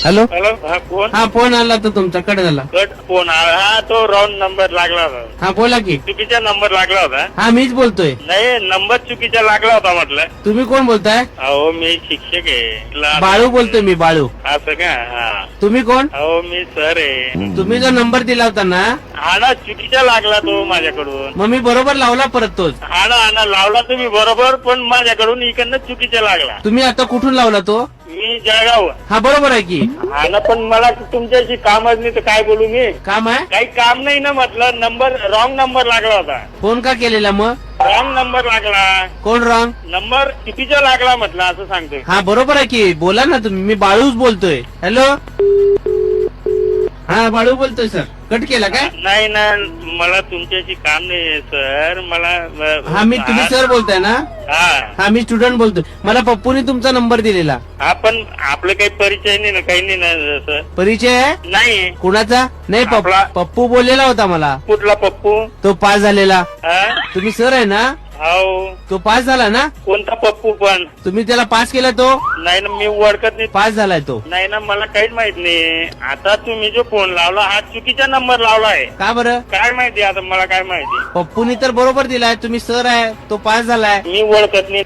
Hello hello हा phone हा phone आला तर तुमच्याकडे झाला. कट फोन आला. हा तो रॉंग नंबर लागला होता. हा बोला की. चुकीचा नंबर लागला होता. हा मीच बोलतोय. नाही नंबर चुकीचा लागला होता म्हटलं. तुम्ही कोण बोलताय? अहो मी शिक्षक आहे. बाळू बोलतोय मी बाळू. असं का? हा तुम्ही कोण? अहो मी सर आहे. तुम्ही जो नंबर दिला होता ना हा ना चुकीचा लागला तो माझ्याकडून. मग मी बरोबर लावला परत तोच. हा ना लावला तुम्ही बरोबर पण माझ्याकडून इकडनं चुकीचा लागला. तुम्ही आता कुठून लावला तो? मी जळगाव. हा बरोबर आहे की. हा ना पण मला तुमच्याशी कामच नाही तर काय बोलू मी. काम आहे? काही काम नाही ना म्हटलं. नंबर रॉंग नंबर लागला होता. फोन का केलेला मग? रॉंग नंबर लागला. कोण रॉंग? नंबर चुकीचा लागला म्हटलं असं सांगतोय. हा बरोबर आहे की. बोला ना तुम्ही. मी बाळूच बोलतोय. हॅलो हा बाळू बोलतोय सर. कट केला काय? नाही ना मला तुमच्याशी काम नाही सर. मला हा मी तुम्ही सर बोलताय ना? हा हा मी स्टुडंट बोलतोय. मला पप्पूने तुमचा नंबर दिलेला. हा पण आपलं काही परिचय नाही ना काही नाही ना सर. परिचय आहे? नाही. कुणाचा? नाही आपला. पप्पू बोललेला होता मला. कुठला पप्पू? तो पास झालेला. हा तुम्ही सर आहे ना? हो. तो पास झाला ना? कोणता पप्पू पण? तुम्ही त्याला पास केला तो? नाही ना मी ओळखत नाही. पास झालाय तो. नाही ना मला काहीच माहित नाही. आता तुम्ही जो फोन लावला हा चुकीचा नंबर लावला आहे. का बरं? काय माहिती आता मला काय माहिती. पप्पूनी तर बरोबर दिलाय. तुम्ही सर आहे. तो पास झालाय. मी ओळखत नाही.